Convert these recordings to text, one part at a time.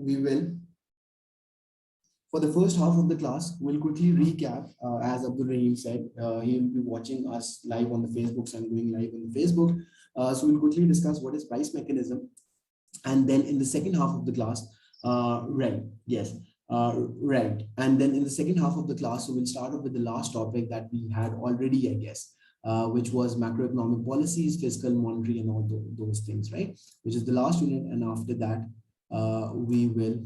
we will, for the first half of the class, we'll quickly recap. As Abdul Rahim said, he will be watching us live on the Facebooks and going live on the Facebook. So we'll quickly discuss what is price mechanism. And then in the second half of the class, right, yes, right. And then in the second half of the class, so we'll start off with the last topic that we had already, I guess, which was macroeconomic policies, fiscal, monetary, and all those things, right? Which is the last unit. And after that, we will,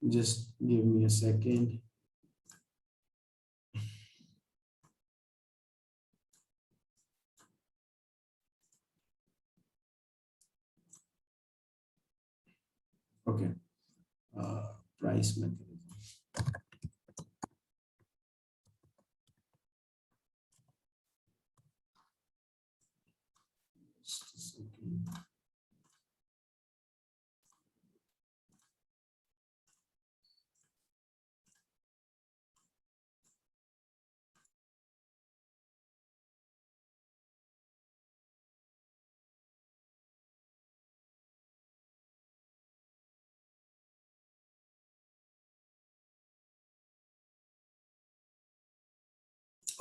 just give me a second. Okay, price mechanism. Just a second.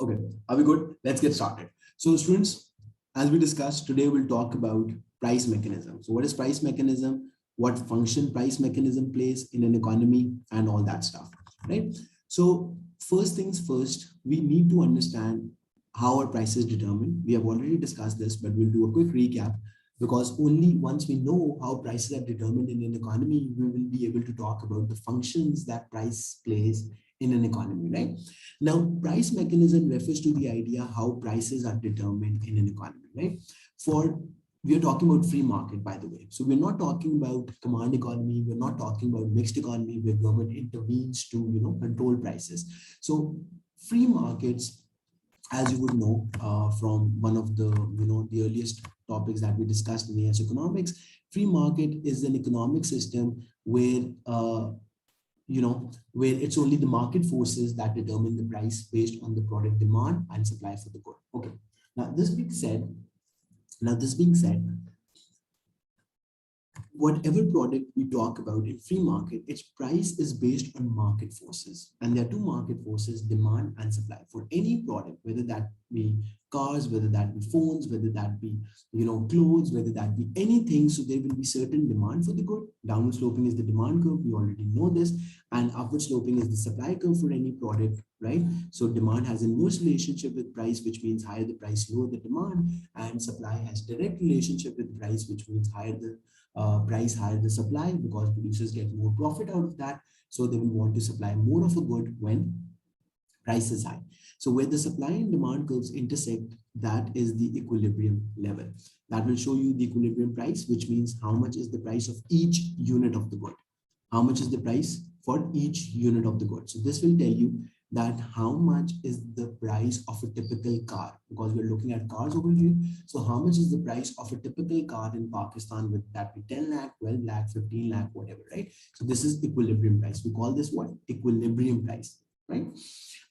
Okay, are we good? Let's get started. So students, as we discussed today, we'll talk about price mechanism. So what is price mechanism? What function price mechanism plays in an economy and all that stuff, right? So first things first, we need to understand how our price is determined. We have already discussed this, but we'll do a quick recap because only once we know how prices are determined in an economy, we will be able to talk about the functions that price plays in an economy, right? Now, price mechanism refers to the idea how prices are determined in an economy, right? We are talking about free market, by the way. So we're not talking about command economy. We're not talking about mixed economy where government intervenes to, control prices. So free markets, as you would know from one of the earliest topics that we discussed in AS economics, free market is an economic system where where it's only the market forces that determine the price based on the product demand and supply for the good. Okay. Now this being said, whatever product we talk about in free market, its price is based on market forces. And there are two market forces, demand and supply. For any product, whether that be cars, whether that be phones, whether that be, clothes, whether that be anything. So there will be certain demand for the good. Downward sloping is the demand curve. We already know this. And upward sloping is the supply curve for any product, right? So demand has inverse relationship with price, which means higher the price, lower the demand. And supply has direct relationship with price, which means higher the price, higher the supply, because producers get more profit out of that. So they will want to supply more of a good when price is high. So where the supply and demand curves intersect, that is the equilibrium level. That will show you the equilibrium price, which means how much is the price of each unit of the good. How much is the price for each unit of the good. So this will tell you that how much is the price of a typical car, because we're looking at cars over here. So how much is the price of a typical car in Pakistan, with that be 10 lakh, 12 lakh, 15 lakh, whatever, right? So this is equilibrium price. We call this what? Equilibrium price, right?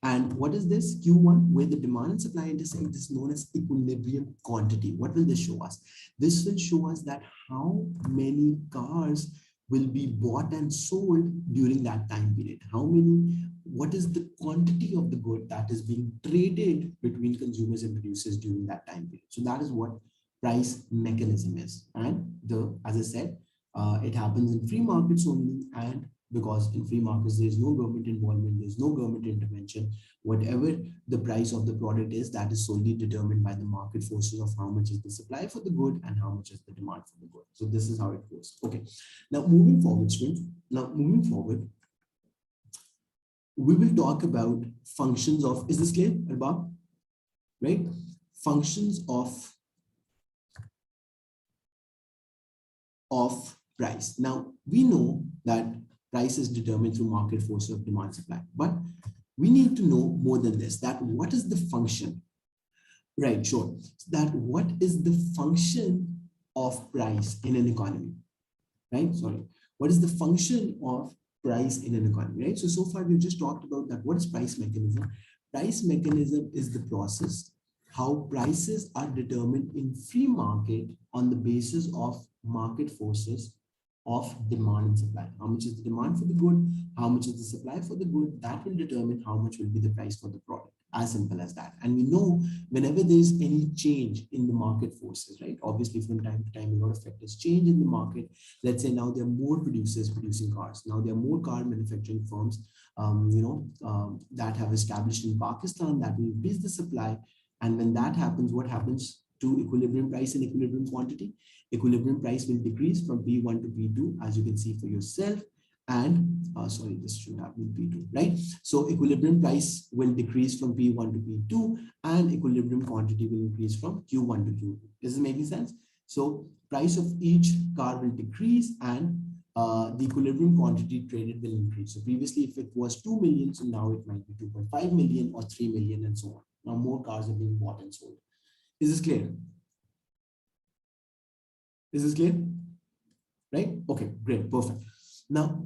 And what is this? Q1, where the demand and supply intersect, is known as equilibrium quantity. What will this show us? This will show us that how many cars will be bought and sold during that time period. What is the quantity of the good that is being traded between consumers and producers during that time period? So that is what price mechanism is. And as I said, it happens in free markets only, and because in free markets, there is no government involvement, there's no government intervention. Whatever the price of the product is, that is solely determined by the market forces of how much is the supply for the good and how much is the demand for the good. So this is how it goes. Okay. Now moving forward, students. We will talk about functions of, is this clear, Arbab? Right? Functions of price. Now we know that price is determined through market forces of demand supply, but we need to know more than this, that what is the function, right? Sure. That what is the function of price in an economy, right? Sorry. What is the function of price in an economy, right? So far we've just talked about that. What is price mechanism? Price mechanism is the process how prices are determined in free market on the basis of market forces of demand and supply. How much is the demand for the good? How much is the supply for the good? That will determine how much will be the price for the product. As simple as that. And we know whenever there's any change in the market forces, right? Obviously, from time to time, a lot of factors change in the market. Let's say now there are more producers producing cars. Now there are more car manufacturing firms, that have established in Pakistan that will increase the supply. And when that happens, what happens to equilibrium price and equilibrium quantity? Equilibrium price will decrease from P1 to P2, as you can see for yourself. And sorry, this should have been P2, right? So equilibrium price will decrease from P1 to P2, and equilibrium quantity will increase from Q1 to Q2. Is this making sense? So price of each car will decrease, and the equilibrium quantity traded will increase. So previously, if it was 2 million, so now it might be 2.5 million or 3 million and so on. Now more cars are being bought and sold. Is this clear? Is this clear? Right? Okay, great, perfect. Now,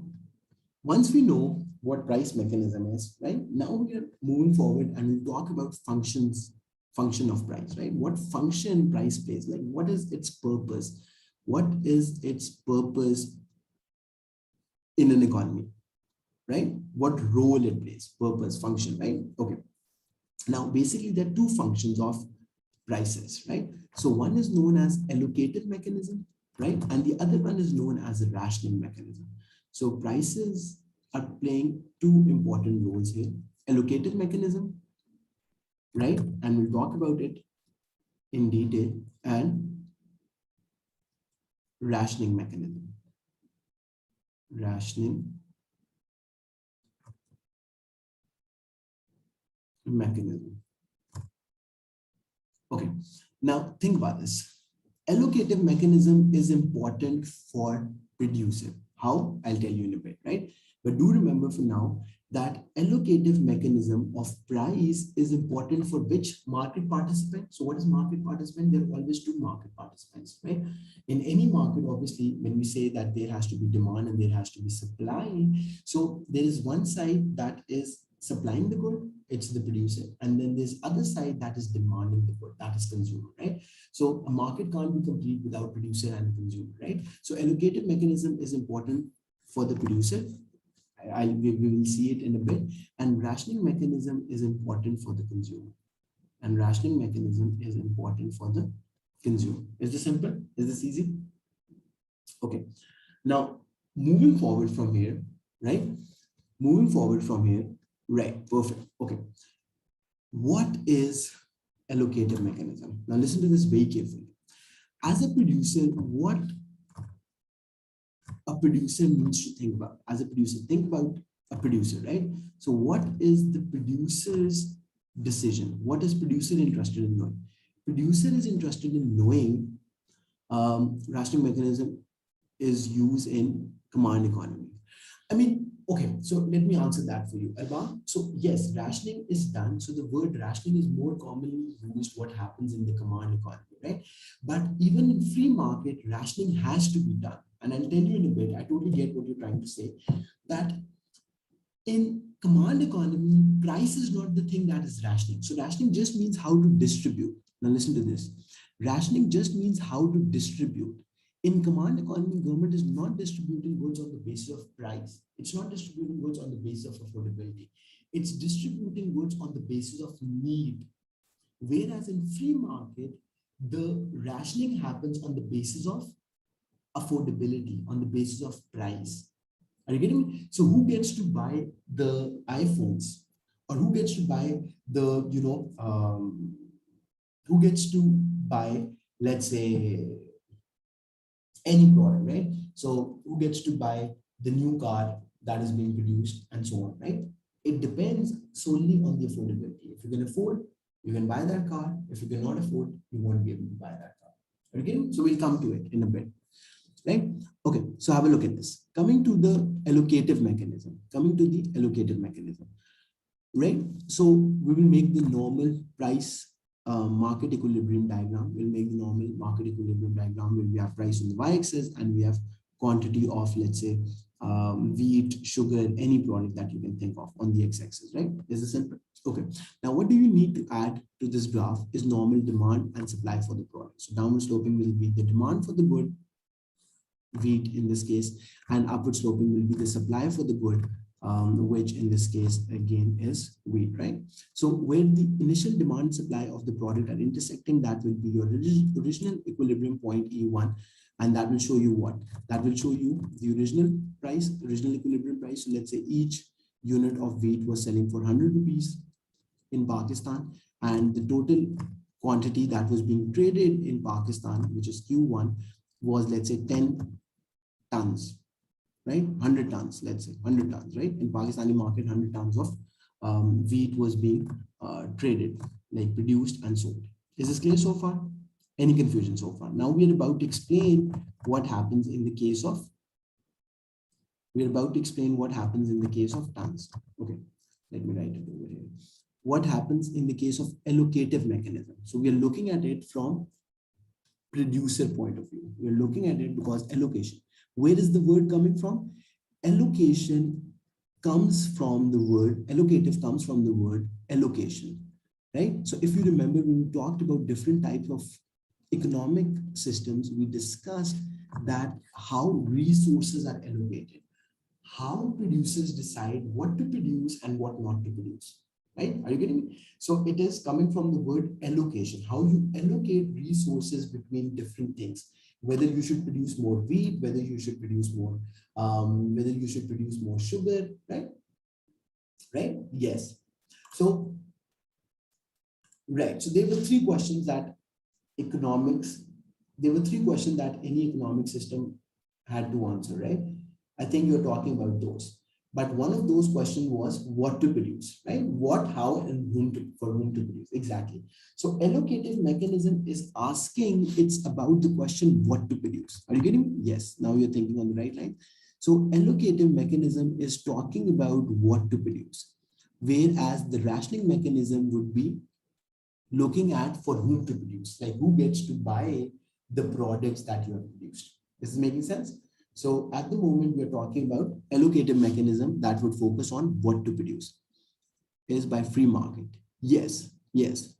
once we know what price mechanism is, right? Now we are moving forward and we'll talk about function of price, right? What function price plays, like what is its purpose? What is its purpose in an economy, right? What role it plays, purpose, function, right? Okay. Now, basically, there are two functions of prices, right? So one is known as allocative mechanism, right? And the other one is known as a rationing mechanism. So prices are playing two important roles here. Allocative mechanism, right? And we'll talk about it in detail, and rationing mechanism. Rationing mechanism. Okay, now think about this. Allocative mechanism is important for producer. How? I'll tell you in a bit, right? But do remember for now that allocative mechanism of price is important for which market participant. So what is market participant? There are always two market participants, right? In any market, obviously, when we say that there has to be demand and there has to be supply, so there is one side that is supplying the good, it's the producer, and then there's other side that is demanding the good, that is consumer, right? So a market can't be complete without producer and consumer, right? So allocative mechanism is important for the producer. We will see it in a bit. And rationing mechanism is important for the consumer. And rationing mechanism is important for the consumer. Is this simple? Is this easy? Okay. Now, moving forward from here, right? Moving forward from here, right? Perfect. Okay. What is allocative mechanism? Now, listen to this very carefully. As a producer, what a producer needs to think about. As a producer, think about a producer, right? So what is the producer's decision? What is producer interested in knowing? Producer is interested in knowing rationing mechanism is used in command economy. I mean, okay, so let me answer that for you, Alba. So yes, rationing is done. So the word rationing is more commonly used what happens in the command economy, right? But even in free market, rationing has to be done. And I'll tell you in a bit, I totally get what you're trying to say, that in command economy, price is not the thing that is rationing. So rationing just means how to distribute. Now listen to this. Rationing just means how to distribute. In command economy, government is not distributing goods on the basis of price. It's not distributing goods on the basis of affordability. It's distributing goods on the basis of need. Whereas in free market, the rationing happens on the basis of affordability, on the basis of price. Are you getting me? So who gets to buy the iPhones, or who gets to buy the, who gets to buy, let's say, any product, right? So who gets to buy the new car that is being produced and so on, right? It depends solely on the affordability. If you can afford, you can buy that car. If you cannot afford, you won't be able to buy that car. Okay, so we'll come to it in a bit, right? Okay, so have a look at this. Coming to the allocative mechanism, right? So we will make the normal price market equilibrium diagram. We'll make the normal market equilibrium diagram where we have price on the y-axis and we have quantity of, let's say, wheat, sugar, any product that you can think of on the x-axis, right? Is this simple? Okay. Now, what do you need to add to this graph is normal demand and supply for the product. So downward sloping will be the demand for the good, wheat in this case, and upward sloping will be the supply for the good, which in this case again is wheat, right? So where the initial demand supply of the product are intersecting, that will be your original equilibrium point E1, and that will show you what? That will show you the original price, original equilibrium price. So let's say each unit of wheat was selling for 100 rupees in Pakistan, and the total quantity that was being traded in Pakistan, which is Q1, was, let's say, 10 tons, right? 100 tons, let's say 100 tons, right? In Pakistani market, 100 tons of wheat was being traded, like produced and sold. Is this clear so far? Any confusion so far? Now we are about to explain what happens in the case of, tons. Okay, let me write it over here. What happens in the case of allocative mechanism? So we are looking at it from producer point of view. We're looking at it because allocation. Where is the word coming from? Allocation comes from the word, allocative comes from the word allocation, right? So if you remember, when we talked about different types of economic systems, we discussed that how resources are allocated, how producers decide what to produce and what not to produce. Right? Are you getting me? So it is coming from the word allocation, how you allocate resources between different things, whether you should produce more wheat, whether you should produce more, sugar, right? Right? Yes. So, right. So there were three questions that any economic system had to answer, right? I think you're talking about those. But one of those questions was what to produce, right? What, how, and for whom to produce. Exactly. So allocative mechanism is asking, it's about the question what to produce. Are you getting me? Yes. Now you're thinking on the right line. So allocative mechanism is talking about what to produce, whereas the rationing mechanism would be looking at for whom to produce, like who gets to buy the products that you have produced. Is this making sense? So at the moment, we are talking about allocative mechanism that would focus on what to produce. Is by free market. Yes, yes.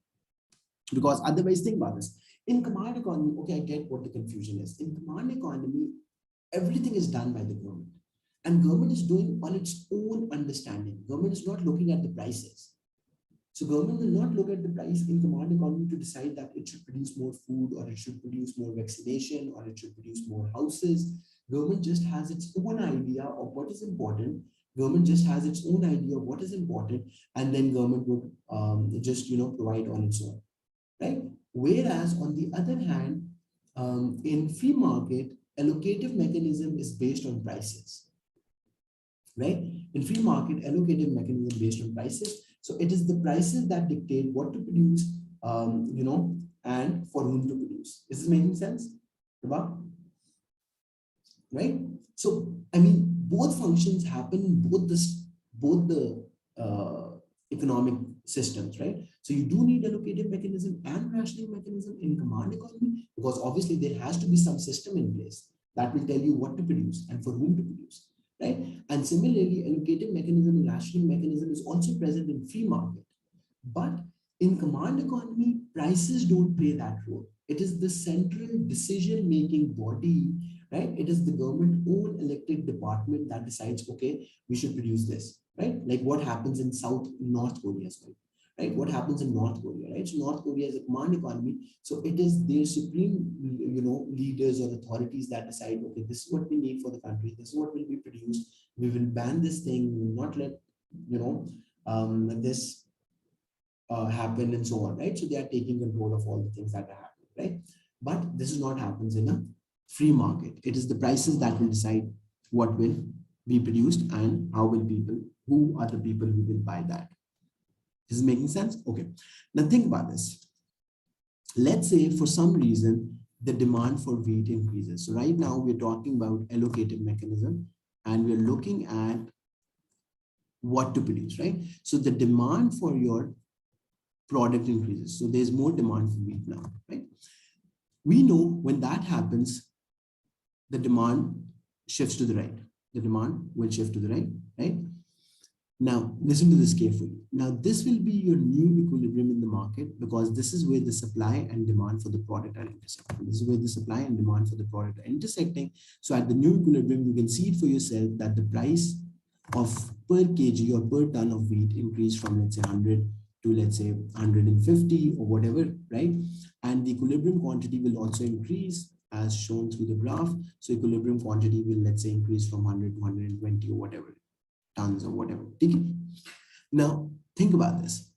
Because otherwise, think about this. In command economy, okay, I get what the confusion is. In command economy, everything is done by the government. And government is doing on its own understanding. Government is not looking at the prices. So government will not look at the price in command economy to decide that it should produce more food, or it should produce more vaccination, or it should produce more houses. Government just has its own idea of what is important. Government just has its own idea of what is important, and then government would just provide on its own, right? Whereas on the other hand, in free market, allocative mechanism is based on prices, right? In free market, allocative mechanism based on prices. So it is the prices that dictate what to produce, and for whom to produce. Is this making sense? Right? So, I mean, both functions happen in both the economic systems, right? So you do need allocative mechanism and rationing mechanism in command economy, because obviously there has to be some system in place that will tell you what to produce and for whom to produce. Right? And similarly, allocative mechanism and rationing mechanism is also present in free market. But in command economy, prices don't play that role. It is the central decision-making body, right? It is the government own elected department that decides, okay, we should produce this, right? Like what happens in North Korea as well, right? What happens in North Korea, right? So North Korea is a command economy. So it is their supreme, leaders or authorities that decide, okay, this is what we need for the country. This is what will be produced. We will ban this thing. We will not let, this happen and so on, right? So they are taking control of all the things that are happening, right? But this is not happens in a free market. It is the prices that will decide what will be produced and who are the people who will buy that. This is making sense? Okay. Now think about this. Let's say for some reason, the demand for wheat increases. So right now we're talking about allocative mechanism and we're looking at what to produce, right? So the demand for your product increases. So there's more demand for wheat now, right? We know when that happens, the demand shifts to the right. the demand will shift to the right, right? Now, listen to this carefully. Now, this will be your new equilibrium in the market because this is where the supply and demand for the product are intersecting. This is where the supply and demand for the product are intersecting. So at the new equilibrium, you can see it for yourself that the price of per kg or per ton of wheat increased from, let's say, 100 to, let's say, 150 or whatever, right? And the equilibrium quantity will also increase as shown through the graph. So equilibrium quantity will, let's say, increase from 100 to 120 or whatever tons or whatever. Now, think about this.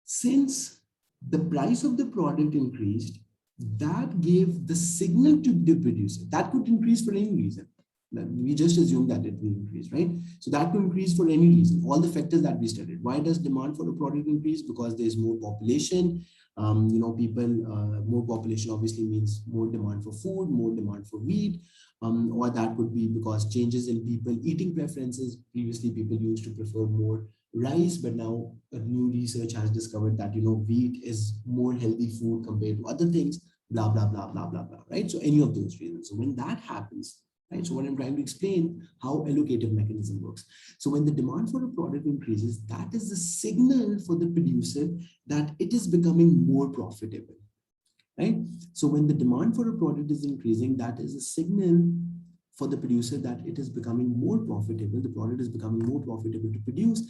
Since the price of the product increased, that gave the signal to the producer. That could increase for any reason. We just assume that it will increase, right? So that could increase for any reason. All the factors that we studied. Why does demand for a product increase? Because there's more population. More population obviously means more demand for food, more demand for wheat, or that could be because changes in people eating preferences. Previously, people used to prefer more rice, but now a new research has discovered that wheat is more healthy food compared to other things. Blah blah blah blah blah blah. Right. So any of those reasons. So when that happens. Right. So what I'm trying to explain how allocative mechanism works. So when the demand for a product increases, that is the signal for the producer that it is becoming more profitable. Right. So when the demand for a product is increasing, that is a signal for the producer that it is becoming more profitable. The product is becoming more profitable to produce,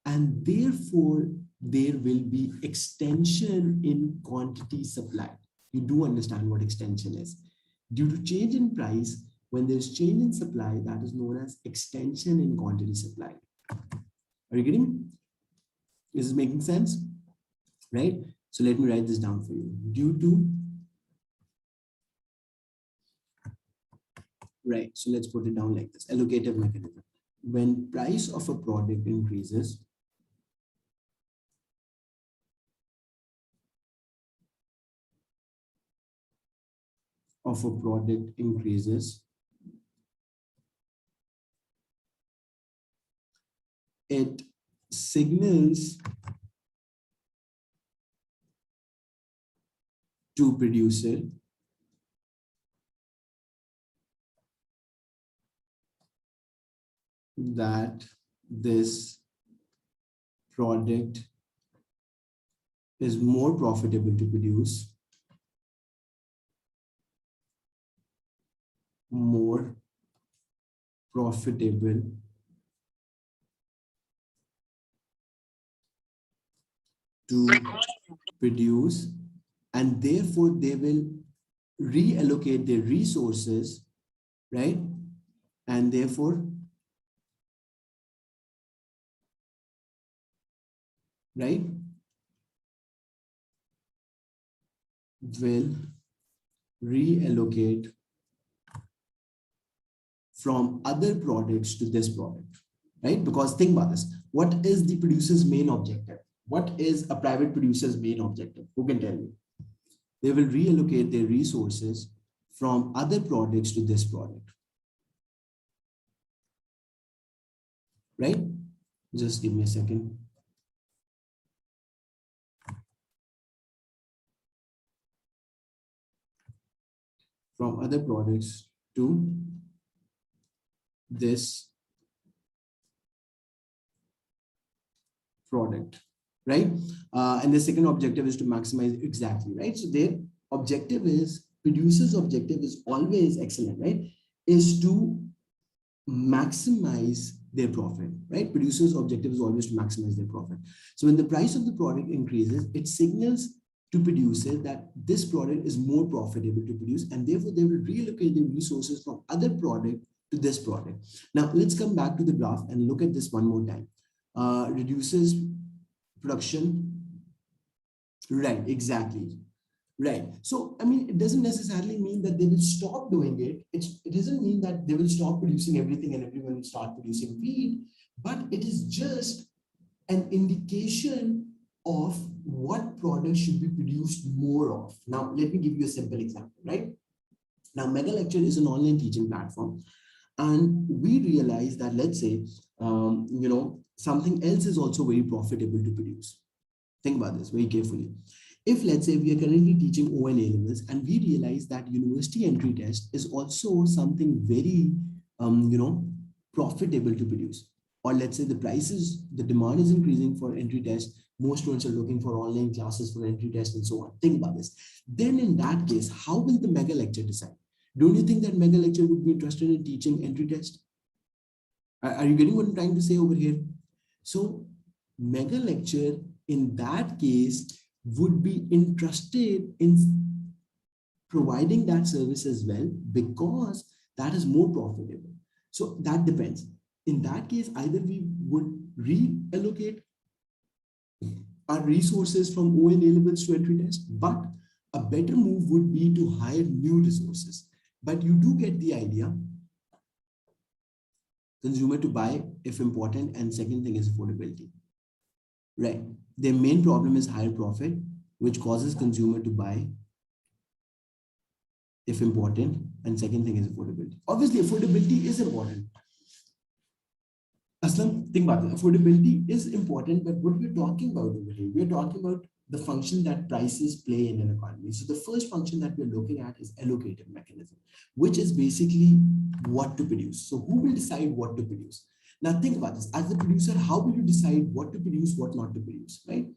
and therefore there will be extension in quantity supply. You do understand what extension is. Due to change in price, when there's change in supply, that is known as extension in quantity supply. Are you getting? Is this making sense? Right? So let me write this down for you. Due to, right, so let's put it down like this, allocative mechanism. When price of a product increases, it signals to producer that this product is more profitable to produce, more profitable to produce, and therefore they will reallocate their resources, right? And therefore, right, will reallocate from other products to this product, right? Because think about this. What is the producer's main objective? What is a private producer's main objective? Who can tell me? They will reallocate their resources from other products to this product, right? Just give me a second. From other products to this product, right? And the second objective is to maximize, exactly, right? So their objective is, producer's objective is always excellent, right? Is to maximize their profit, right? Producer's objective is always to maximize their profit. So when the price of the product increases, it signals to producers that this product is more profitable to produce, and therefore they will reallocate the resources from other product to this product. Now let's come back to the graph and look at this one more time. Reduces production, right? Exactly. Right. So, I mean, it doesn't necessarily mean that they will stop doing it. It doesn't mean that they will stop producing everything and everyone will start producing wheat, but it is just an indication of what products should be produced more of. Now, let me give you a simple example, right? Now, Mega Lecture is an online teaching platform, and we realize that, let's say, something else is also very profitable to produce. Think about this very carefully. If, let's say, we are currently teaching O and A levels, and we realize that university entry test is also something very you know, profitable to produce. Or let's say the demand is increasing for entry test. More students are looking for online classes for entry test and so on. Think about this. Then in that case, how will the mega lecture decide? Don't you think that mega lecture would be interested in teaching entry test? Are you getting what I'm trying to say over here? So mega lecture in that case would be interested in providing that service as well, because that is more profitable. So that depends. In that case, either we would reallocate our resources from ON A levels to entry test, but a better move would be to hire new resources. But you do get the idea. Consumer to buy if important, and second thing is affordability. Right. Their main problem is higher profit, which causes consumer to buy if important, and second thing is affordability. Obviously, affordability is important. Aslam, think about it. Affordability is important, but what we're talking about over here, we're talking about the function that prices play in an economy. So the first function that we're looking at is allocative mechanism, which is basically what to produce. So who will decide what to produce? Now think about this. As a producer, how will you decide what to produce, what not to produce, right?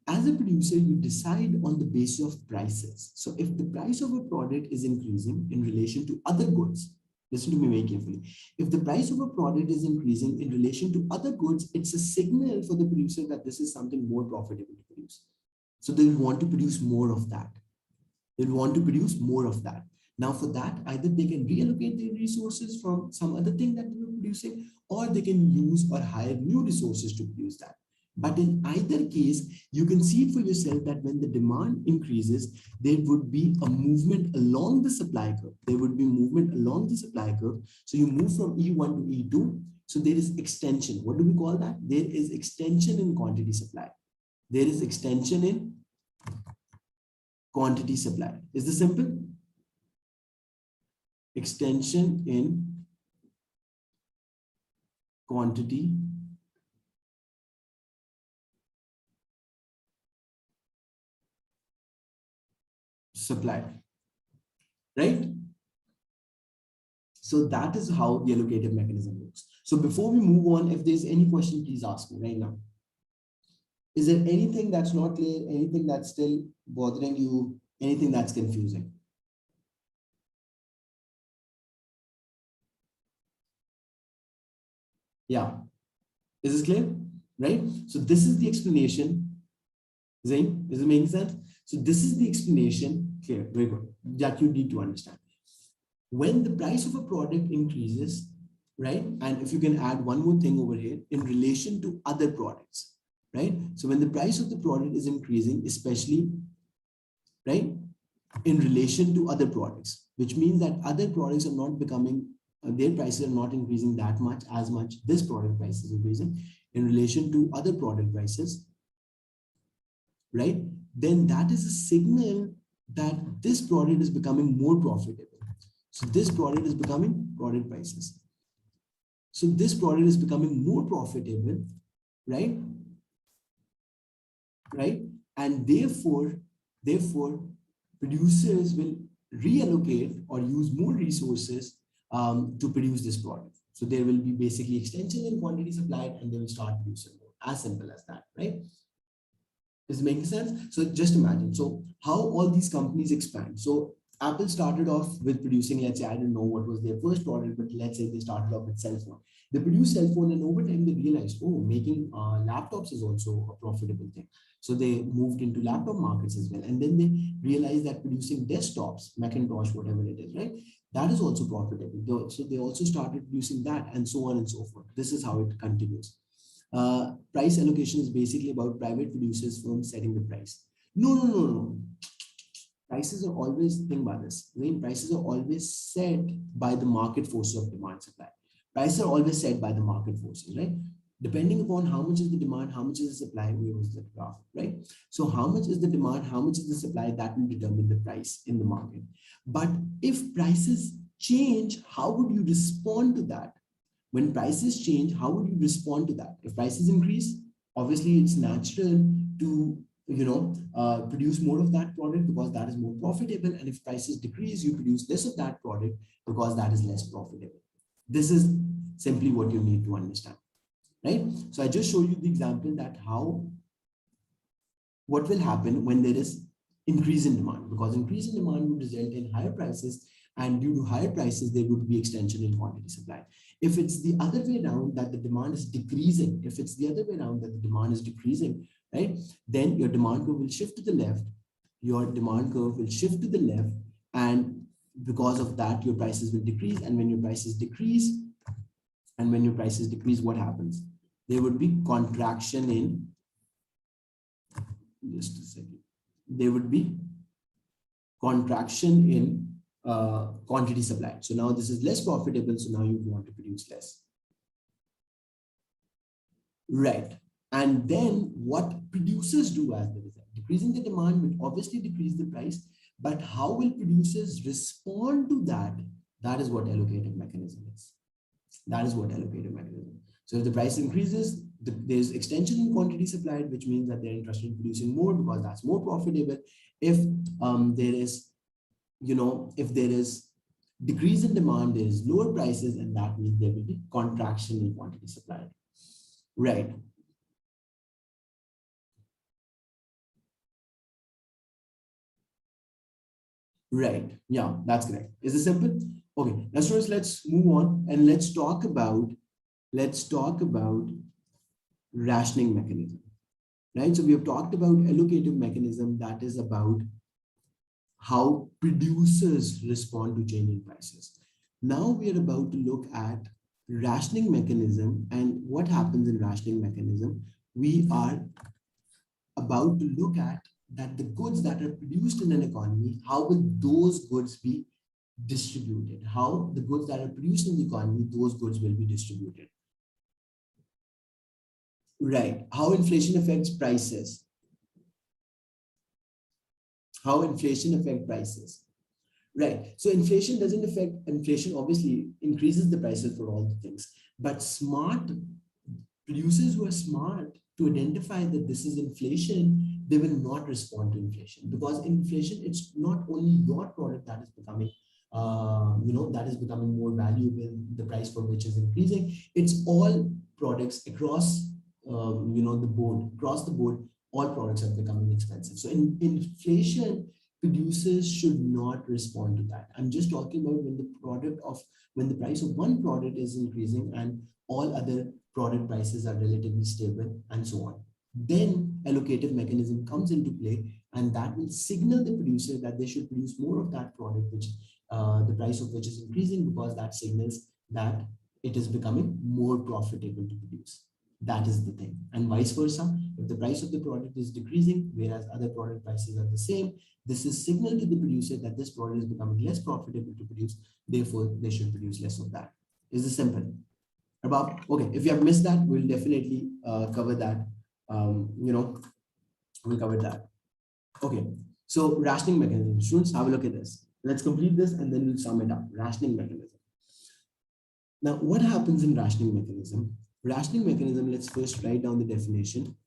As a producer, you decide on the basis of prices. So if the price of a product is increasing in relation to other goods, listen to me very carefully. If the price of a product is increasing in relation to other goods, it's a signal for the producer that this is something more profitable to produce. So they will want to produce more of that. They'll want to produce more of that. Now for that, either they can reallocate their resources from some other thing that they were producing, or they can use or hire new resources to produce that. But in either case, you can see it for yourself that when the demand increases, there would be a movement along the supply curve. There would be movement along the supply curve. So you move from E1 to E2. So there is extension. What do we call that? There is extension in quantity supply. There is extension in quantity supply. Is this simple? Extension in quantity supply, right? So that is how the allocative mechanism works. So before we move on, if there's any question, please ask me right now. Is there anything that's not clear, anything that's still bothering you, anything that's confusing? Yeah, is this clear? Right? So this is the explanation. Zain, is it making sense? So this is the explanation. Clear, very good. That you need to understand. When the price of a product increases, right? And if you can add one more thing over here, in relation to other products, right? So when the price of the product is increasing, especially, right, in relation to other products, which means that other products are not becoming, their prices are not increasing that much as much this product price is increasing in relation to other product prices, right? Then that is a signal that this product is becoming more profitable. So this product is becoming product prices. So this product is becoming more profitable, right? Right? And therefore, producers will reallocate or use more resources to produce this product. So there will be basically extension in quantity supplied, and they will start producing more. As simple as that, right? Is it making sense? So just imagine. So how all these companies expand. So Apple started off with producing, let's say, I don't know what was their first product, but let's say they started off with cell phone. They produced cell phone, and over time they realized, oh, making laptops is also a profitable thing. So they moved into laptop markets as well. And then they realized that producing desktops, Macintosh, whatever it is, right? That is also profitable. So they also started producing that, and so on and so forth. This is how it continues. Price allocation is basically about private producers firms setting the price. No. Prices are always, think about this. I mean, prices are always set by the market forces of demand supply. Prices are always set by the market forces, right? Depending upon how much is the demand, how much is the supply, we use the graph, right? So how much is the demand, how much is the supply, that will determine the price in the market. But if prices change, how would you respond to that? When prices change, how would you respond to that? If prices increase, obviously it's natural to produce more of that product because that is more profitable. And if prices decrease, you produce less of that product because that is less profitable. This is simply what you need to understand, right? So I just showed you the example that how, what will happen when there is increase in demand, because increase in demand would result in higher prices, and due to higher prices there would be extension in quantity supply. If it's the other way around, that the demand is decreasing, if it's the other way around that the demand is decreasing, right, then your demand curve will shift to the left, your demand curve will shift to the left, and because of that your prices will decrease. And when your prices decrease, what happens? There would be contraction in, just a second, there would be contraction in quantity supply. So now this is less profitable, so now you want to produce less, right? And then what producers do as the result? Decreasing the demand will obviously decrease the price, but how will producers respond to that? That is what allocative mechanism is. That is what allocative mechanism. So if the price increases, there's extension in quantity supplied, which means that they're interested in producing more because that's more profitable. If there is, if there is decrease in demand, there is lower prices, and that means there will be contraction in quantity supplied, right? Right. Yeah, that's correct. Is it simple? Okay. Now, students, let's move on and let's talk about rationing mechanism. Right. So we have talked about allocative mechanism, that is about how producers respond to changing prices. Now we are about to look at rationing mechanism, and what happens in rationing mechanism. We are about to look at that the goods that are produced in an economy, how will those goods be distributed? How the goods that are produced in the economy, those goods will be distributed. Right. How inflation affects prices. How inflation affects prices. Right. So inflation doesn't affect, inflation obviously increases the prices for all the things, but smart producers who are smart to identify that this is inflation, they will not respond to inflation, because inflation, it's not only your product that is becoming, that is becoming more valuable, the price for which is increasing. It's all products across, across the board, all products are becoming expensive. So in inflation, producers should not respond to that. I'm just talking about when the price of one product is increasing and all other product prices are relatively stable and so on. Then allocative mechanism comes into play, and that will signal the producer that they should produce more of that product, which the price of which is increasing, because that signals that it is becoming more profitable to produce. That is the thing. And vice versa, if the price of the product is decreasing, whereas other product prices are the same, this is signal to the producer that this product is becoming less profitable to produce, therefore they should produce less of that. Is this simple? Above? Okay, if you have missed that, we'll definitely cover that. We'll cover that. Okay, so rationing mechanism. Students, have a look at this. Let's complete this and then we'll sum it up. Rationing mechanism. Now, what happens in rationing mechanism? Rationing mechanism, let's first write down the definition.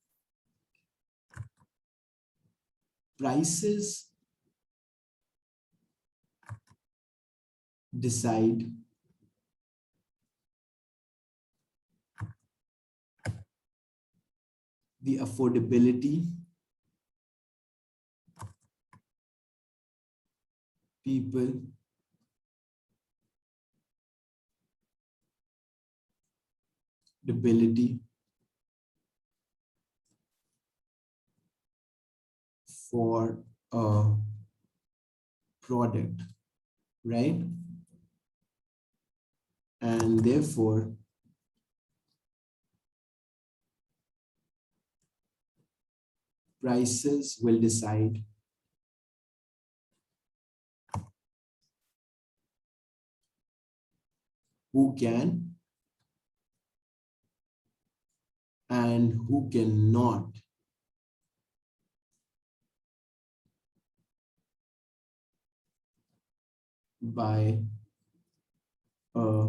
Prices decide the affordability people ability for a product, right? And therefore prices will decide who can and who cannot buy a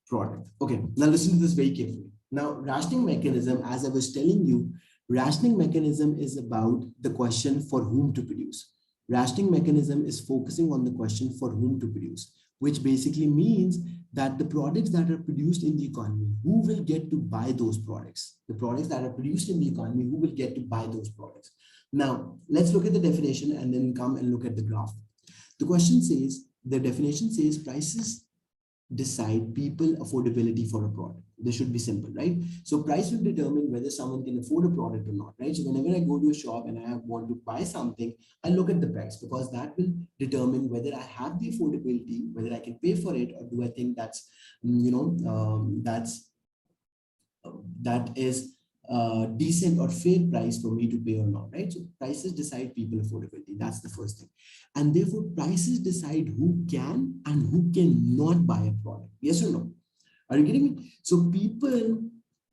product. Okay, now listen to this very carefully. Now, rationing mechanism, as I was telling you, rationing mechanism is about the question for whom to produce. Rationing mechanism is focusing on the question for whom to produce, which basically means that the products that are produced in the economy, who will get to buy those products? The products that are produced in the economy, who will get to buy those products? Now, let's look at the definition and then come and look at the graph. The definition says prices decide people affordability for a product. This should be simple, right? So price will determine whether someone can afford a product or not, right? So whenever I go to a shop and I want to buy something, I look at the price because that will determine whether I have the affordability, whether I can pay for it, or do I think that's, that is a decent or fair price for me to pay or not, right? So prices decide people affordability. That's the first thing. And therefore, prices decide who can and who cannot buy a product. Yes or no? Are you getting me? So people,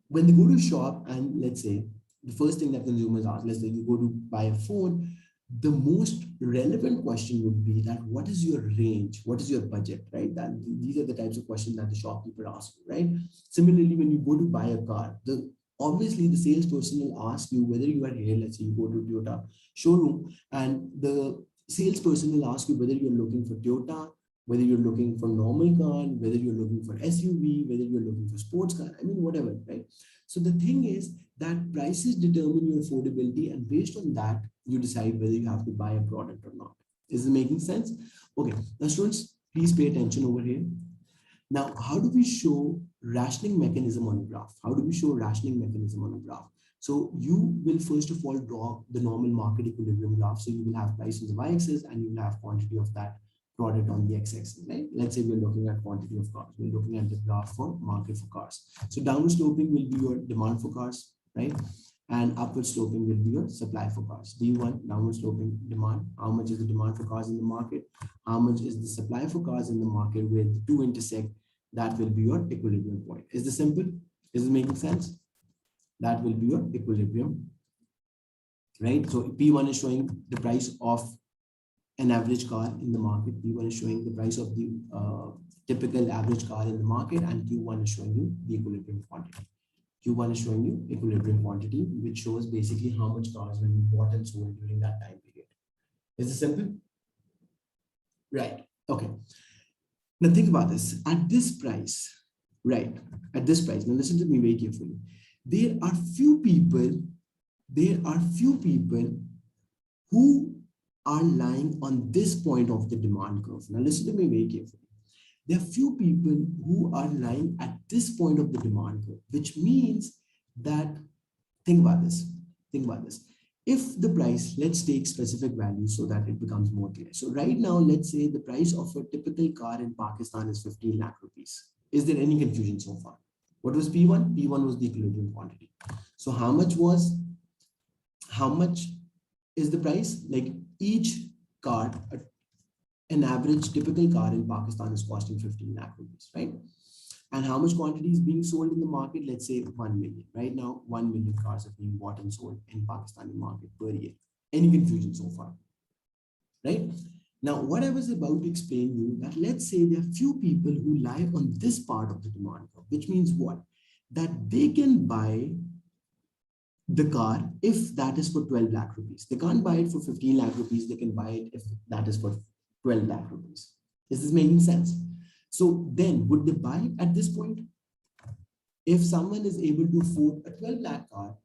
when they go to shop and let's say the first thing that consumers ask, let's say you go to buy a phone, the most relevant question would be that what is your range? What is your budget, right? That these are the types of questions that the shopkeeper asks, right? Similarly, when you go to buy a car, obviously the salesperson will ask you whether you are here. Let's say you go to Toyota showroom and the salesperson will ask you whether you're looking for Toyota, whether you're looking for normal car, whether you're looking for SUV, whether you're looking for sports car, I mean, whatever, right? So the thing is that prices determine your affordability, and based on that, you decide whether you have to buy a product or not. Is it making sense? Okay, now students, please pay attention over here. Now, how do we show rationing mechanism on a graph? How do we show rationing mechanism on a graph? So you will first of all draw the normal market equilibrium graph. So you will have price on the y-axis and you will have quantity of that product on the x-axis, right? Let's say we're looking at quantity of cars. We're looking at the graph for market for cars. So downward sloping will be your demand for cars, right? And upward sloping will be your supply for cars. D1, downward sloping demand. How much is the demand for cars in the market? How much is the supply for cars in the market where the two intersect? That will be your equilibrium point. Is this simple? Is it making sense? That will be your equilibrium, right? So P1 is showing the price of an average car in the market. P1 is showing the price of the typical average car in the market, and Q1 is showing you the equilibrium quantity. Q1 is showing you equilibrium quantity, which shows basically how much cars will be bought and sold during that time period. Is this simple? Right. Okay. Now think about this. At this price, right? At this price, now listen to me very carefully. There are few people who are lying on this point of the demand curve. Now listen to me very carefully. There are few people who are lying at this point of the demand curve, which means that, think about this. If the price, let's take specific values so that it becomes more clear. So right now, let's say the price of a typical car in Pakistan is 15 lakh rupees. Is there any confusion so far? What was P1? P1 was the equilibrium quantity. So how much is the price? Like each car, an average typical car in Pakistan is costing 15 lakh rupees, right? And how much quantity is being sold in the market? Let's say 1 million. Right now, 1 million cars are being bought and sold in Pakistani market per year. Any confusion so far? Right? Now, what I was about to explain you that let's say there are few people who lie on this part of the demand curve, which means what? That they can buy the car if that is for 12 lakh rupees. They can't buy it for 15 lakh rupees. They can buy it if that is for 12 lakh rupees. Is this making sense? So then would they buy it at this point? If someone is able to afford a 12 lakh car,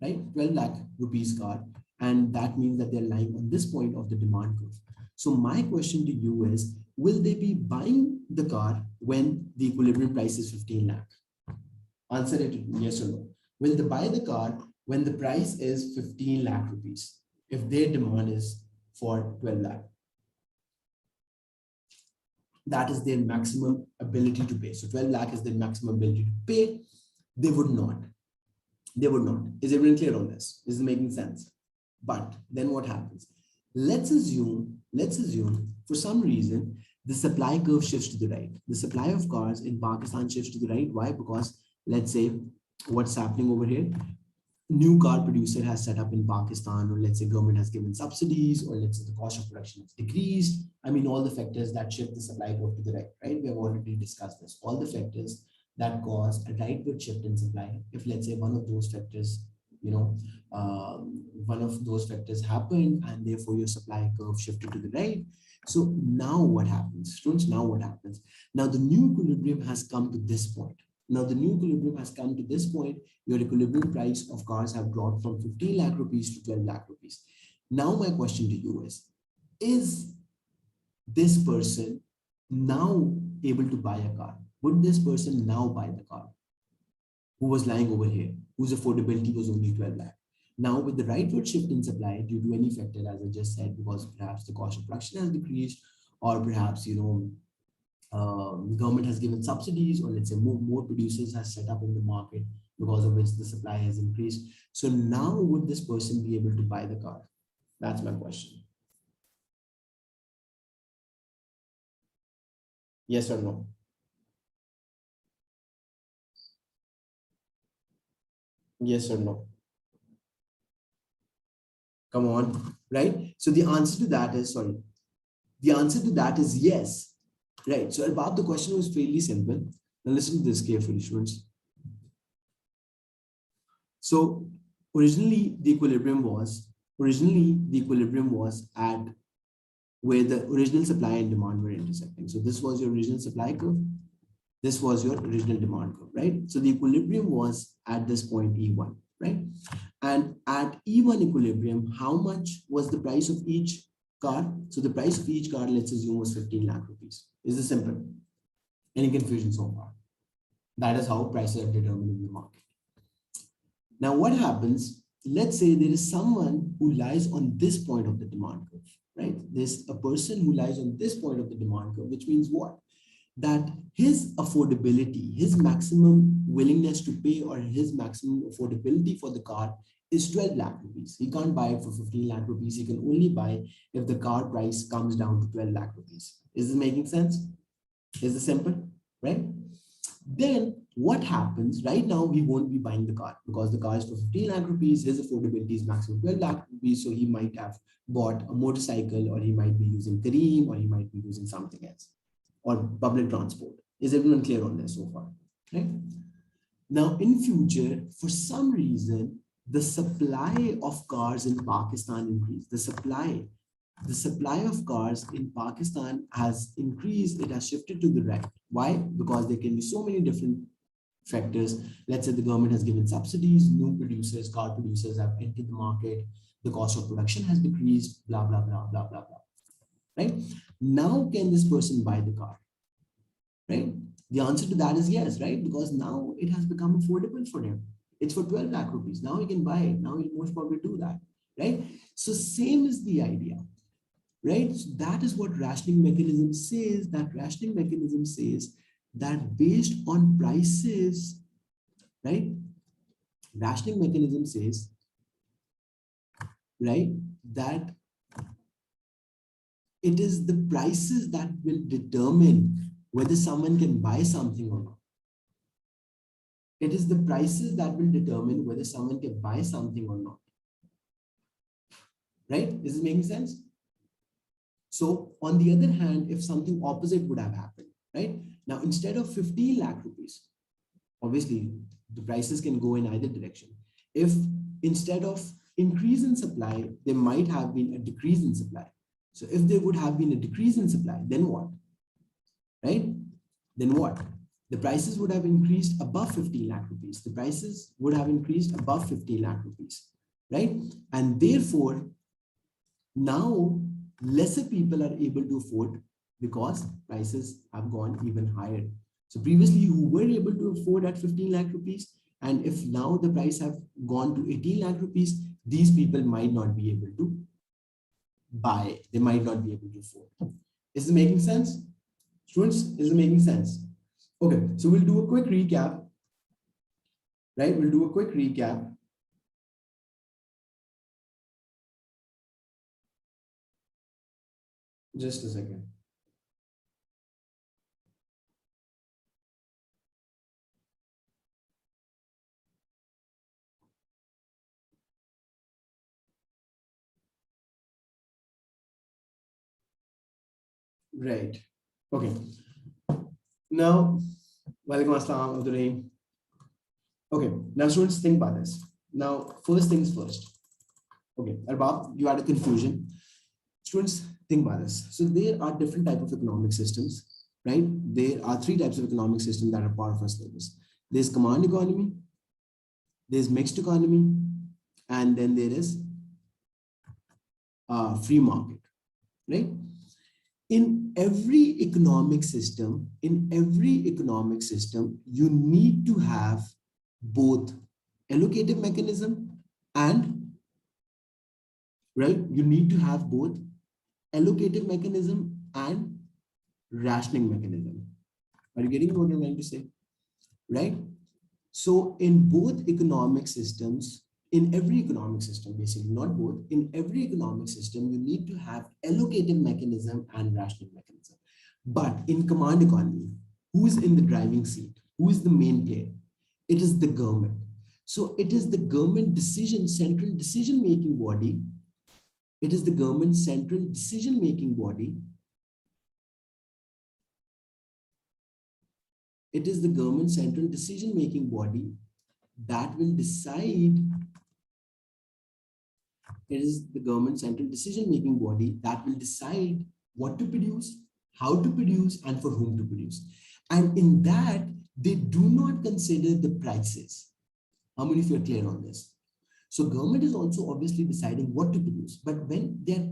right? 12 lakh rupees car, and that means that they're lying on this point of the demand curve. So my question to you is, will they be buying the car when the equilibrium price is 15 lakh? Answer it yes or no. Will they buy the car when the price is 15 lakh rupees if their demand is for 12 lakh? That is their maximum ability to pay. So 12 lakh is their maximum ability to pay. They would not. Is everyone clear on this? Is it making sense? But then what happens? Let's assume for some reason, the supply curve shifts to the right. The supply of cars in Pakistan shifts to the right. Why? Because let's say what's happening over here, new car producer has set up in Pakistan, or let's say government has given subsidies, or let's say the cost of production has decreased. I mean, all the factors that shift the supply curve to the right? We have already discussed this. All the factors that cause a rightward shift in supply. If let's say one of those factors one of those factors happened, and therefore your supply curve shifted to the right. So now what happens, students? Now what happens? Now the new equilibrium has come to this point. Now the new equilibrium has come to this point. Your equilibrium price of cars have dropped from 15 lakh rupees to 12 lakh rupees. Now my question to you is this person now able to buy a car? Would this person now buy the car who was lying over here, whose affordability was only 12 lakh? Now, with the rightward shift in supply due to any factor, as I just said, because perhaps the cost of production has decreased, or perhaps, the government has given subsidies, or let's say more producers has set up in the market, because of which the supply has increased. So now would this person be able to buy the car? That's my question. Yes or no? Yes or no? Come on, right? So the answer to that is, sorry, the answer to that is yes, right? So about the question was fairly simple. Now listen to this carefully, students. So originally the equilibrium was at where the original supply and demand were intersecting. So this was your original supply curve. This was your original demand curve, right? So the equilibrium was at this point E1, right? And at E1 equilibrium, how much was the price of each car? So the price of each car, let's assume, was 15 lakh rupees. Is this simple? Any confusion so far? That is how prices are determined in the market. Now, what happens? Let's say there is someone who lies on this point of the demand curve, right? There's a person who lies on this point of the demand curve, which means what? That his affordability, his maximum willingness to pay, or his maximum affordability for the car is 12 lakh rupees. He can't buy it for 15 lakh rupees. He can only buy if the car price comes down to 12 lakh rupees. Is this making sense? Is this simple, right? Then what happens? Right now, he won't be buying the car because the car is for 15 lakh rupees. His affordability is maximum 12 lakh rupees. So he might have bought a motorcycle, or he might be using Kareem, or he might be using something else, or public transport. Is everyone clear on this so far? Right? Now, in future, for some reason, the supply of cars in Pakistan increased. The supply of cars in Pakistan has increased. It has shifted to the right. Why? Because there can be so many different factors. Let's say the government has given subsidies, new producers, car producers have entered the market, the cost of production has decreased, blah, blah, blah, blah, blah, blah. Right? Now, can this person buy the car? Right? The answer to that is yes, right? Because now it has become affordable for him. It's for 12 lakh rupees. Now he can buy it. Now he'll most probably do that, right? So same is the idea, right? So that is what rationing mechanism says. That rationing mechanism says that based on prices, right? Rationing mechanism says, right, that it is the prices that will determine whether someone can buy something or not. It is the prices that will determine whether someone can buy something or not. Right? Is this making sense? So on the other hand, if something opposite would have happened, right? Now, instead of 15 lakh rupees, obviously the prices can go in either direction. If instead of increase in supply, there might have been a decrease in supply. So if there would have been a decrease in supply, then what? Right? Then what? The prices would have increased above 15 lakh rupees. The prices would have increased above 15 lakh rupees, right? And therefore, now lesser people are able to afford because prices have gone even higher. So previously, who were able to afford at 15 lakh rupees, and if now the price have gone to 18 lakh rupees, these people might not be able to buy. They might not be able to afford. Is this making sense? Students, is it making sense? Okay, so we'll do a quick recap, right? We'll do a quick recap. Just a second. Right. Okay. Now, welcome assalam, Abdurrahim. Okay, now students, think about this. Now, first things first. Okay, Arbab, you had a confusion. Students, think about this. So there are different types of economic systems, right? There are three types of economic systems that are part of our syllabus. There's command economy, there's mixed economy, and then there is free market, right? In every economic system, you need to have both allocative mechanism and, right? You need to have both allocative mechanism and rationing mechanism. Are you getting what I'm trying to say? Right? So in both economic systems, in every economic system, basically, not both, in every economic system, you need to have allocative mechanism and rationing mechanism. But in command economy, who is in the driving seat? Who is the main player? It is the government. So it is the government central decision-making body. It is the government central decision-making body. It is the government central decision-making body that will decide. It is the government central decision-making body that will decide what to produce, how to produce, and for whom to produce. And in that, they do not consider the prices. How many of you are clear on this? So government is also obviously deciding what to produce, but when they're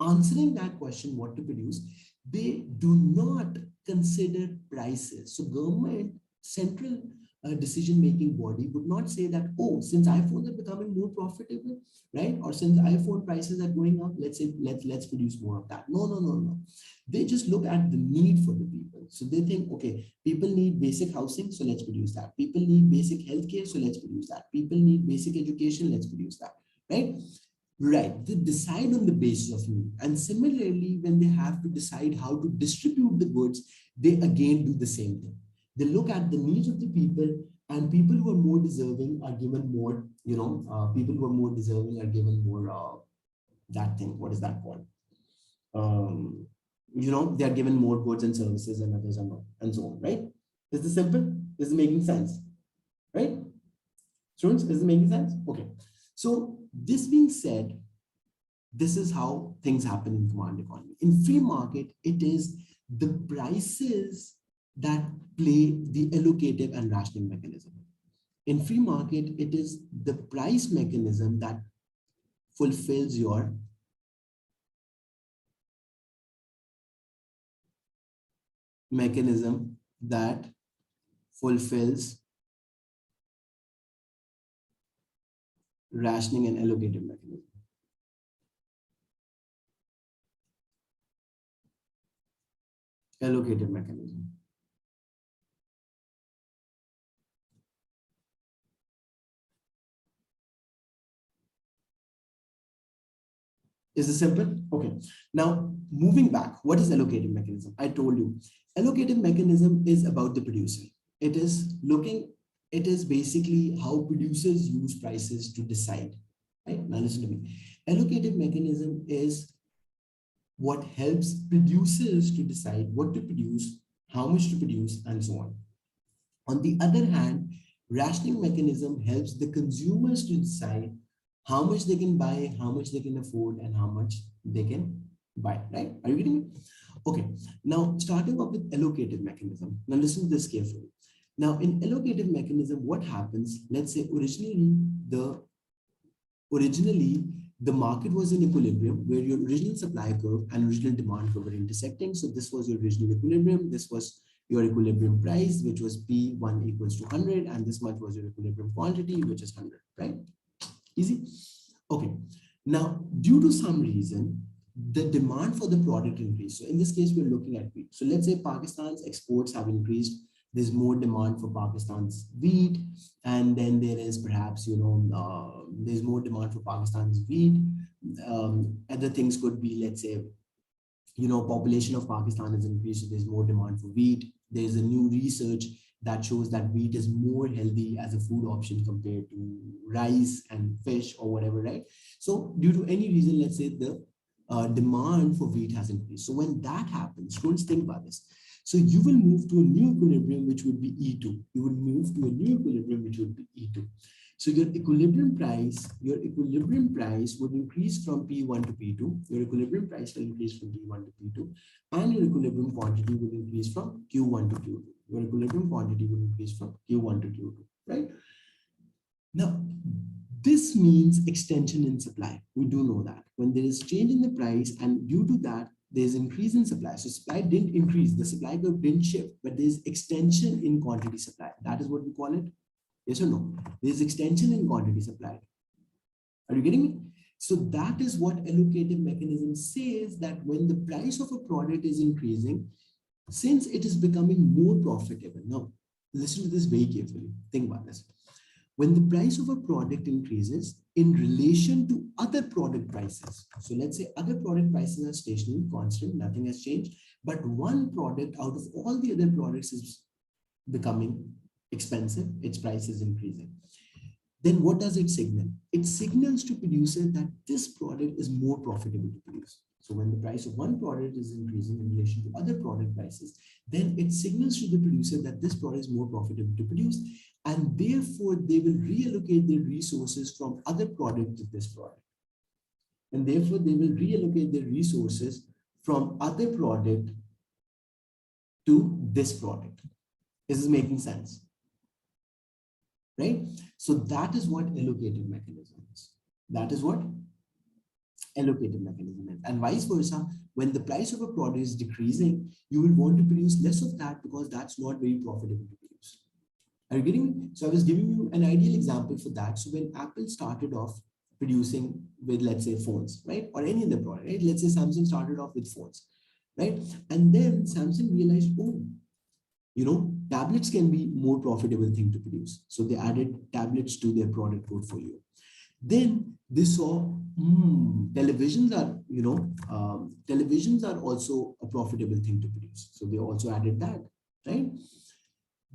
answering that question, what to produce, they do not consider prices. So government central decision-making body would not say that, oh, since iPhones are becoming more profitable, right? Or since iPhone prices are going up, let's produce more of that. No. They just look at the need for the people. So they think, okay, people need basic housing, so let's produce that. People need basic healthcare, so let's produce that. People need basic education, let's produce that, right? Right, they decide on the basis of need. And similarly, when they have to decide how to distribute the goods, they again do the same thing. They look at the needs of the people, and people who are more deserving are given more, people who are more deserving are given more, that thing, what is that called? They are given more goods and services and others are not, and so on, right? Is this simple? Is it making sense? Right? Students, is it making sense? Okay. So this being said, this is how things happen in command economy. In free market, it is the prices that play the allocative and rationing mechanism. In free market, it is the price mechanism that fulfills your mechanism that fulfills rationing and allocative mechanism. Allocative mechanism. Is this simple? Okay. Now, moving back, what is allocative mechanism? I told you, allocative mechanism is about the producer. It is basically how producers use prices to decide. Right? Now listen to me. Allocative mechanism is what helps producers to decide what to produce, how much to produce, and so on. On the other hand, rationing mechanism helps the consumers to decide how much they can buy, how much they can afford, and how much they can buy, right? Are you getting me? Okay, now starting off with allocative mechanism. Now listen to this carefully. Now in allocative mechanism, what happens? Let's say originally the market was in equilibrium where your original supply curve and original demand curve were intersecting. So this was your original equilibrium. This was your equilibrium price, which was P1 equals to 100, and this much was your equilibrium quantity, which is 100, right? Easy. Okay. Now, due to some reason, the demand for the product increased. So in this case, we're looking at wheat. So let's say Pakistan's exports have increased. There's more demand for Pakistan's wheat. And then there is perhaps, there's more demand for Pakistan's wheat. Other things could be, let's say, population of Pakistan has increased. So there's more demand for wheat. There's a new research that shows that wheat is more healthy as a food option compared to rice and fish or whatever, right? So due to any reason, let's say the demand for wheat has increased. So when that happens, students, think about this. So you will move to a new equilibrium, which would be E2. You would move to a new equilibrium, which would be E2. So your equilibrium price would increase from P1 to P2. Your equilibrium price will increase from P1 to P2, and your equilibrium quantity will increase from Q1 to Q2. Your equilibrium quantity will increase from Q1 to Q2, right? Now, this means extension in supply. We do know that when there is change in the price, and due to that, there's increase in supply. So supply didn't increase, the supply curve didn't shift, but there's extension in quantity supply. That is what we call it. Yes or no? There's extension in quantity supply. Are you getting me? So that is what allocative mechanism says, that when the price of a product is increasing, since it is becoming more profitable. Now, listen to this very carefully. Think about this. When the price of a product increases in relation to other product prices. So let's say other product prices are stationary, constant, nothing has changed, but one product out of all the other products is becoming expensive, its price is increasing. Then what does it signal? It signals to producer that this product is more profitable to produce. So when the price of one product is increasing in relation to other product prices, then it signals to the producer that this product is more profitable to produce, and therefore they will reallocate their resources from other product to this product. And therefore they will reallocate their resources from other product to this product. This is making sense, right? So that is what allocative mechanism is. That is what allocative mechanism is. And vice versa, when the price of a product is decreasing, you will want to produce less of that because that's not very profitable to produce. Are you getting me? So I was giving you an ideal example for that. So when Apple started off producing with, let's say, phones, right? Or any other product, right? Let's say Samsung started off with phones, right? And then Samsung realized, oh, tablets can be more profitable thing to produce. So they added tablets to their product portfolio. Then they saw televisions are also a profitable thing to produce. So they also added that, right?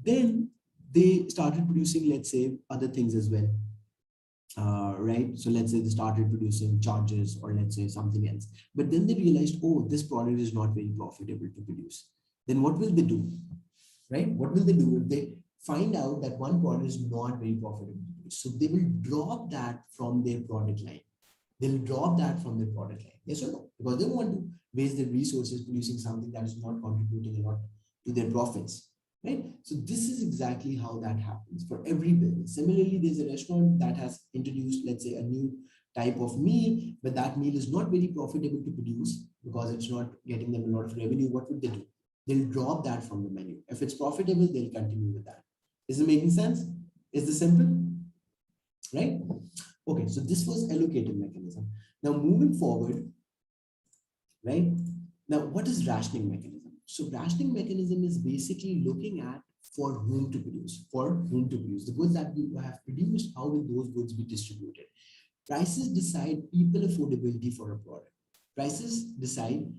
Then they started producing, let's say, other things as well. Right? So let's say they started producing chargers, or let's say something else. But then they realized, oh, this product is not very profitable to produce. Then what will they do? Right? What will they do if they find out that one product is not very profitable to produce? So they will drop that from their product line. They'll drop that from their product line. Yes or no? Because they don't want to waste their resources producing something that is not contributing a lot to their profits. Right? So this is exactly how that happens for every business. Similarly, there's a restaurant that has introduced, let's say, a new type of meal, but that meal is not very profitable to produce because it's not getting them a lot of revenue. What would they do? They'll drop that from the menu. If it's profitable, they'll continue with that. Is it making sense? Is this simple? Right? Okay, so this was allocative mechanism. Now moving forward, right? Now, what is rationing mechanism? So rationing mechanism is basically looking at for whom to produce, the goods that we have produced, how will those goods be distributed? Prices decide people affordability for a product. Prices decide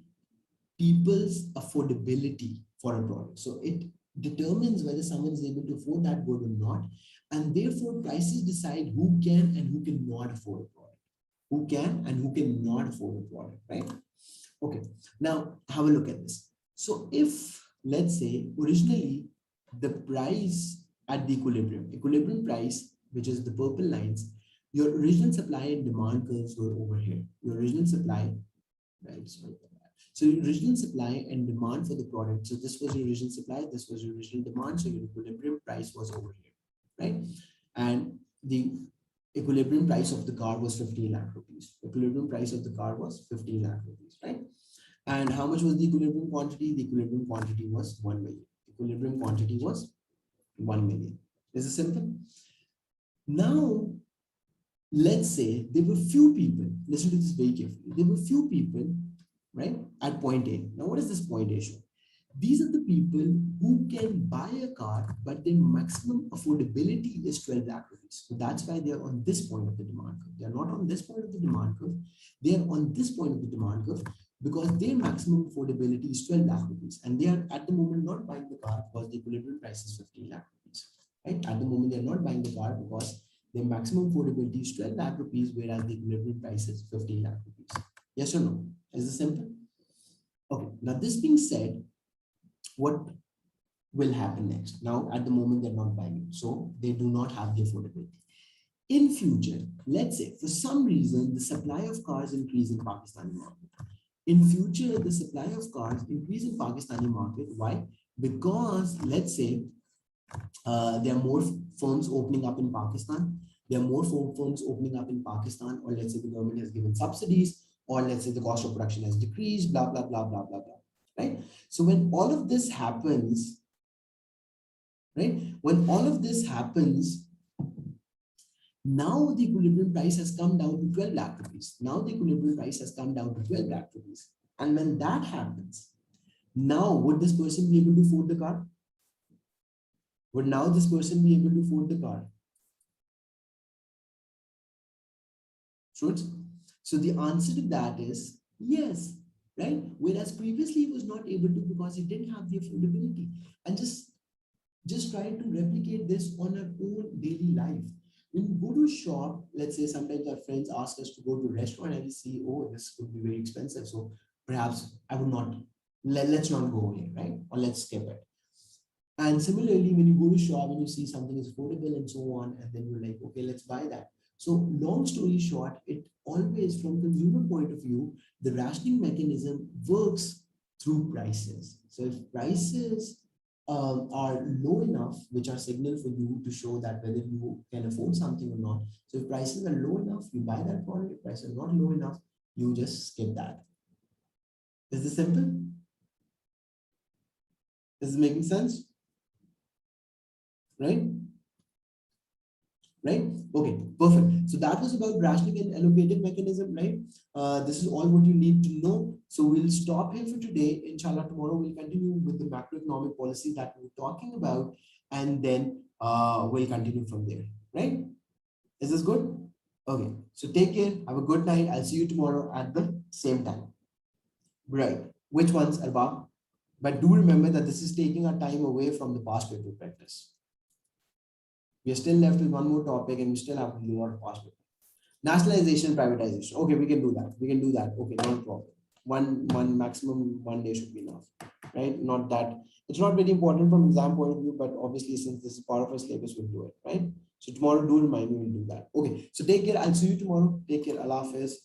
people's affordability for a product. So it determines whether someone is able to afford that good or not. And therefore prices decide who can and who cannot afford a product. Who can and who cannot afford a product, right? Okay, now have a look at this. So if, let's say, originally the price at the equilibrium price, which is the purple lines, your original supply and demand curves were over here. Your original supply, right? So your original supply and demand for the product. So this was your original supply, this was your original demand. So your equilibrium price was over here, right? And the equilibrium price of the car was 15 lakh rupees. Equilibrium price of the car was 15 lakh rupees, right? And how much was the equilibrium quantity? The equilibrium quantity was 1 million. Equilibrium quantity was 1 million. Is it simple? Now, let's say there were few people, listen to this very carefully. There were few people, right, at point A. Now, what is this point A show? These are the people who can buy a car, but their maximum affordability is 12 lakh rupees. So that's why they are on this point of the demand curve. They are not on this point of the demand curve. They are on this point of the demand curve because their maximum affordability is 12 lakh rupees. And they are at the moment not buying the car because the equilibrium price is 15 lakh rupees. Right? At the moment, they are not buying the car because their maximum affordability is 12 lakh rupees, whereas the equilibrium price is 15 lakh rupees. Yes or no? Is this simple? Okay. Now, this being said, what will happen next? Now, at the moment, they're not buying it. So they do not have the affordability. In future, let's say for some reason, the supply of cars increase in Pakistani market. In future, the supply of cars increase in Pakistani market. Why? Because let's say there are more firms opening up in Pakistan. There are more firms opening up in Pakistan, or let's say the government has given subsidies, or let's say the cost of production has decreased, blah, blah, blah, blah, blah, blah. Right? So when all of this happens, right? When all of this happens, now the equilibrium price has come down to 12 lakh rupees. Now the equilibrium price has come down to 12 lakh rupees. And when that happens, now would this person be able to afford the car? Would now this person be able to afford the car? Should? So the answer to that is yes, right? Whereas previously he was not able to because he didn't have the affordability. And just try to replicate this on our own daily life. When you go to a shop, let's say sometimes our friends ask us to go to a restaurant and we see, oh, this would be very expensive. So perhaps I would not, let's not go here, right? Or let's skip it. And similarly, when you go to shop and you see something is affordable and so on, and then you're like, okay, let's buy that. So long story short, it always from consumer point of view, the rationing mechanism works through prices. So if prices are low enough, which are signal for you to show that whether you can afford something or not. So if prices are low enough, you buy that product. If prices are not low enough, you just skip that. Is this simple? Is this making sense? Right? Right? Okay, perfect. So that was about rationing and allocative mechanism, right? This is all what you need to know. So we'll stop here for today. Inshallah, tomorrow we'll continue with the macroeconomic policy that we're talking about, and then we'll continue from there, right? Is this good? Okay, so take care. Have a good night. I'll see you tomorrow at the same time. Right. Which ones, Arba? But do remember that this is taking our time away from the past paper practice. We are still left with one more topic and we still have to do our past paper. Nationalization, privatization. Okay, we can do that. We can do that. Okay, no problem. One maximum 1 day should be enough, right? Not that it's not very important from exam point of view, but obviously since this is part of our syllabus, we'll do it, right? So tomorrow, do remind me, we'll do that. Okay, so take care. I'll see you tomorrow. Take care. Allah Hafiz.